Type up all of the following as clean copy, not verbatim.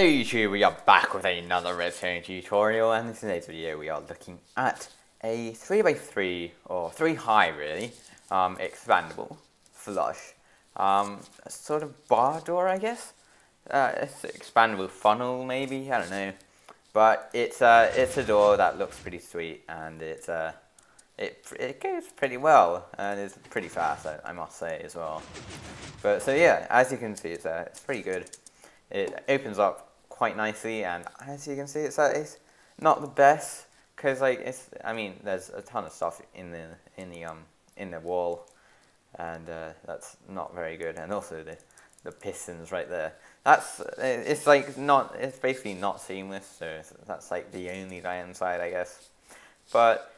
Hello YouTube, we are back with another redstone tutorial, and in today's video we are looking at a 3x3, or 3 high really, expandable flush, sort of bar door I guess. It's an expandable funnel maybe, I don't know, but it's a door that looks pretty sweet, and it goes pretty well, and it's pretty fast I must say as well. But so yeah, as you can see it's pretty good. It opens up quite nicely, and as you can see, it's not the best because I mean there's a ton of stuff in the wall, and that's not very good. And also the pistons right there. It's basically not seamless, so that's like the only downside I guess. But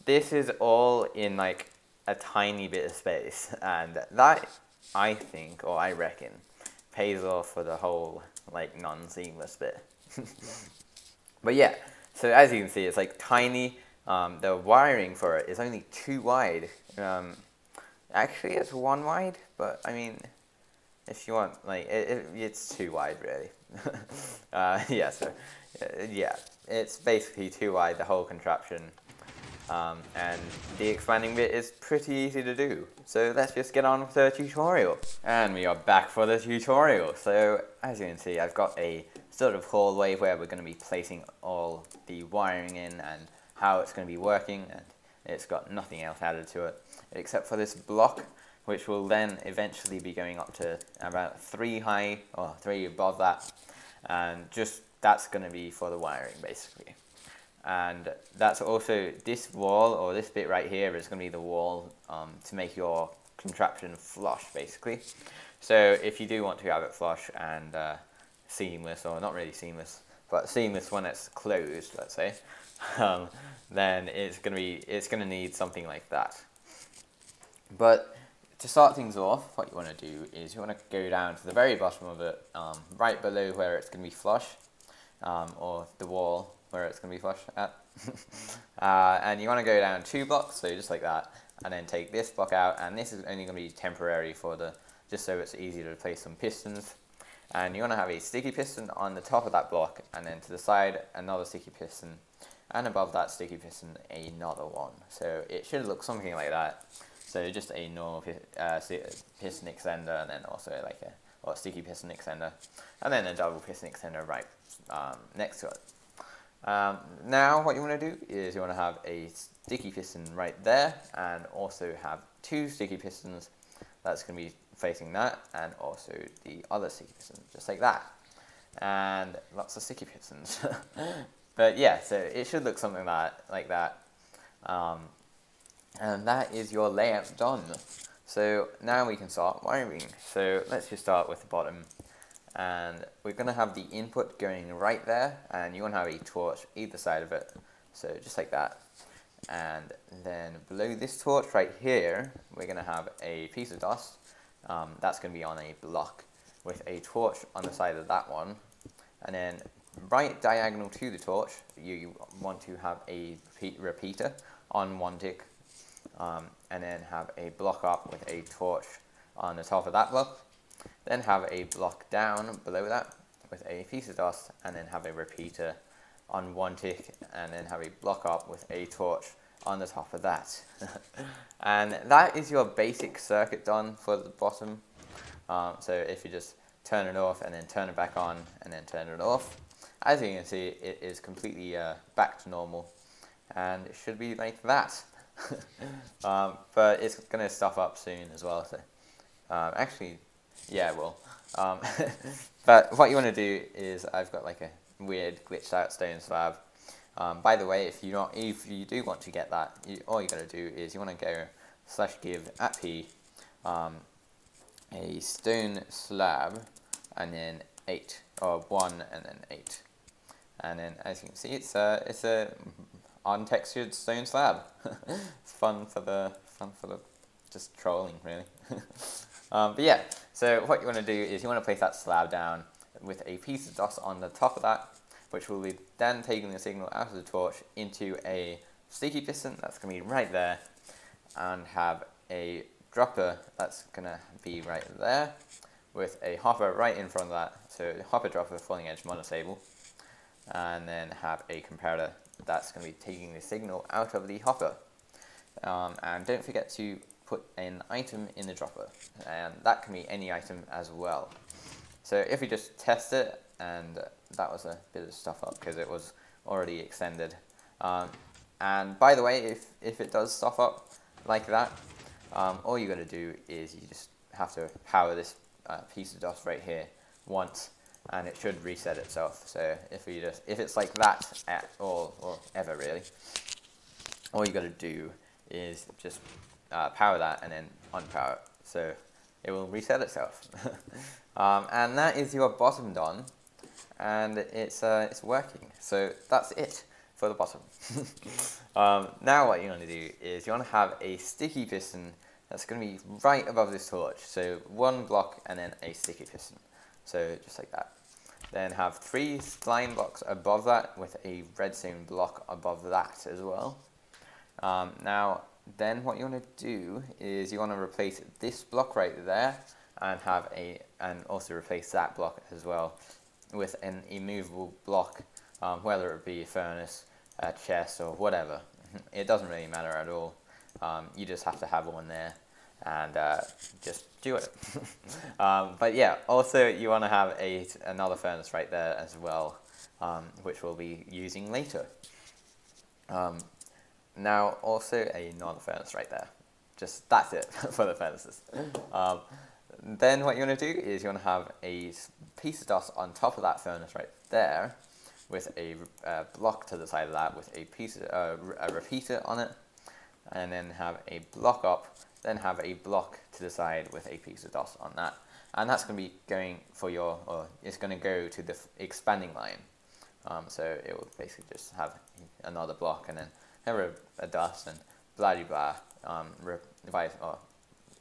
this is all in like a tiny bit of space, and that I think, or I reckon, pays off for the whole like non-seamless bit. But yeah, so as you can see, it's like tiny. The wiring for it is only 2 wide. Actually it's 1 wide, but I mean if you want, like it's 2 wide really. Yeah, so yeah, it's basically 2 wide, the whole contraption. And the expanding bit is pretty easy to do. So let's just get on with the tutorial. And we are back for the tutorial. So as you can see, I've got a sort of hallway where we're going to be placing all the wiring in and how it's going to be working, and it's got nothing else added to it except for this block, which will then eventually be going up to about 3 high, or 3 above that, and just that's going to be for the wiring basically. And that's also this wall, or this bit right here, is going to be the wall to make your contraption flush basically. So if you do want to have it flush and seamless, or not really seamless, but seamless when it's closed, let's say, then it's going to need something like that. But to start things off, what you want to do is you want to go down to the very bottom of it, right below where it's going to be flush, or the wall where it's going to be flush at. And you want to go down 2 blocks, so just like that, and then take this block out, and this is only going to be temporary just so it's easy to place some pistons. And you want to have a sticky piston on the top of that block, and then to the side another sticky piston, and above that sticky piston another one. So it should look something like that. So just a normal piston extender, and then also like a sticky piston extender, and then a double piston extender right next to it. Now what you want to do is you want to have a sticky piston right there, and also have 2 sticky pistons that's going to be facing that, and also the other sticky piston just like that, and lots of sticky pistons. But yeah, so it should look something like that, and that is your layout done. So now we can start wiring. So let's just start with the bottom. And we're going to have the input going right there, and you want to have a torch either side of it, so just like that. And then below this torch right here, we're going to have a piece of dust that's going to be on a block with a torch on the side of that one. And then right diagonal to the torch, you want to have a repeater on 1 tick, and then have a block up with a torch on the top of that block. Then have a block down below that with a piece of dust, and then have a repeater on 1 tick, and then have a block up with a torch on the top of that. And that is your basic circuit done for the bottom. So if you just turn it off and then turn it back on and then turn it off, as you can see, it is completely back to normal, and it should be like that. But it's going to stuff up soon as well, so actually, yeah, well, but what you want to do is, I've got like a weird glitched out stone slab. By the way, if you do want to get that, all you got to do is you want to go /give @p a stone slab, and then 8, or 1 and then 8, and then as you can see, it's a untextured stone slab. It's fun for the just trolling really. But yeah, so what you want to do is you want to place that slab down with a piece of dust on the top of that, which will be then taking the signal out of the torch into a sticky piston that's going to be right there, and have a dropper that's going to be right there, with a hopper right in front of that, so hopper dropper falling edge monostable, and then have a comparator that's going to be taking the signal out of the hopper. And don't forget to put an item in the dropper, and that can be any item as well. So if we just test it, and that was a bit of stuff up because it was already extended. And by the way, if it does stuff up like that, all you got to do is you just have to power this piece of dust right here once, and it should reset itself. So if it's like that at all, or ever really, all you got to do is just power that and then unpower it, so it will reset itself. And that is your bottom done, and it's working. So that's it for the bottom. Now what you want to do is you want to have a sticky piston that's going to be right above this torch. So one block and then a sticky piston. So just like that. Then have 3 slime blocks above that with a redstone block above that as well. Now then what you want to do is you want to replace this block right there and also replace that block as well with an immovable block, whether it be a furnace, a chest, or whatever. It doesn't really matter at all. You just have to have one there, and just do it. But yeah, also you want to have another furnace right there as well, which we'll be using later. Now also another furnace right there. Just that's it for the furnaces. Then what you want to do is you want to have a piece of dust on top of that furnace right there, with a block to the side of that with a repeater on it, and then have a block up, then have a block to the side with a piece of dust on that, and that's going to be going for it's going to go to the expanding line. So it will basically just have another block and then have a dust and blah blah blah.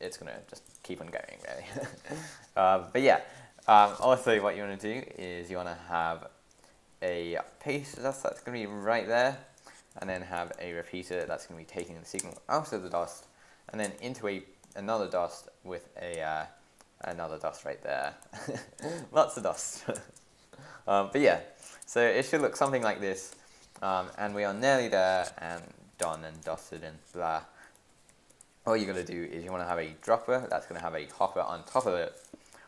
It's going to just keep on going really. But yeah, also what you want to do is you want to have a piece of dust that's going to be right there, and then have a repeater that's going to be taking the signal out of the dust and then into another dust with another dust right there. Lots of dust. But yeah, so it should look something like this, and we are nearly there and done and dusted and blah. All you got to do is you want to have a dropper that's going to have a hopper on top of it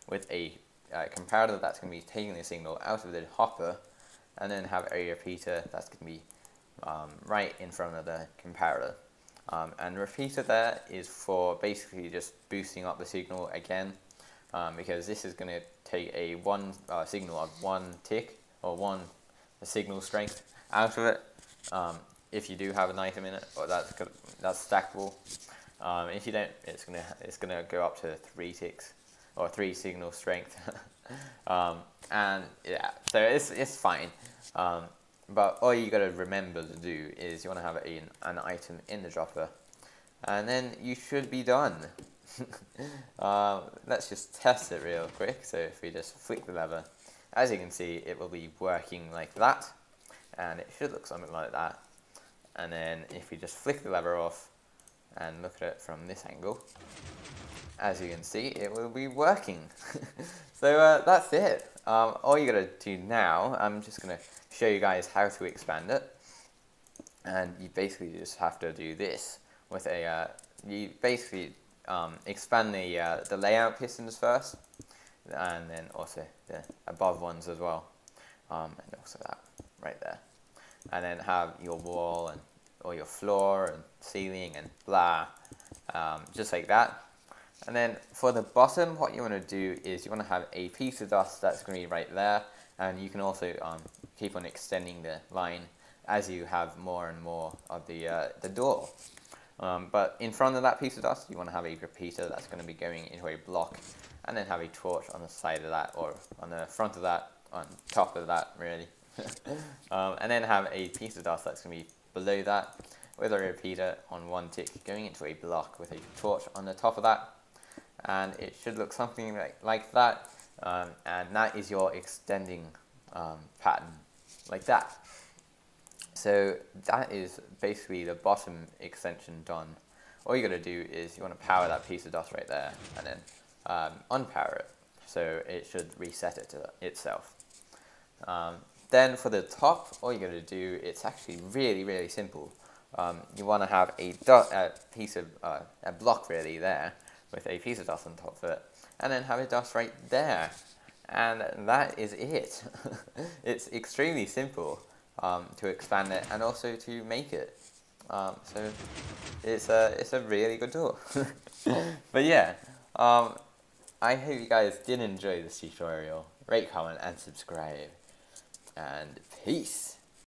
with a comparator that's going to be taking the signal out of the hopper, and then have a repeater that's going to be right in front of the comparator. And the repeater there is for basically just boosting up the signal again, because this is going to take a signal of 1 tick or a signal strength out of it. If you do have an item in it, or that's stackable. If you don't, it's gonna go up to 3 ticks or 3 signal strength. And yeah, so it's fine. But all you gotta remember to do is you wanna have an item in the dropper, and then you should be done. Let's just test it real quick. So if we just flick the lever, as you can see, it will be working like that, and it should look something like that. And then if we just flick the lever off and look at it from this angle, as you can see, it will be working. So that's it. All you gotta do now, I'm just gonna show you guys how to expand it, and you basically just have to do this with you basically expand the layout pistons first, and then also the above ones as well, and also that right there, and then have your wall or your floor and ceiling and blah, just like that. And then for the bottom, what you want to do is you want to have a piece of dust that's going to be right there, and you can also keep on extending the line as you have more and more of the door. But in front of that piece of dust, you want to have a repeater that's going to be going into a block, and then have a torch on the side of that, or on the front of that, on top of that really. And then have a piece of dust that's going to be below that, with a repeater on 1 tick going into a block with a torch on the top of that. And it should look something like that, and that is your extending pattern, like that. So that is basically the bottom extension done. All you got to do is you want to power that piece of dust right there, and then unpower it. so it should reset it to itself. Then for the top, all you're going to do, it's actually really simple. You want to have a block really there, with a piece of dust on top of it, and then have a dust right there. And that is it. It's extremely simple to expand it and also to make it. So it's a really good tool. But yeah, I hope you guys did enjoy this tutorial. Rate, comment, and subscribe. And peace.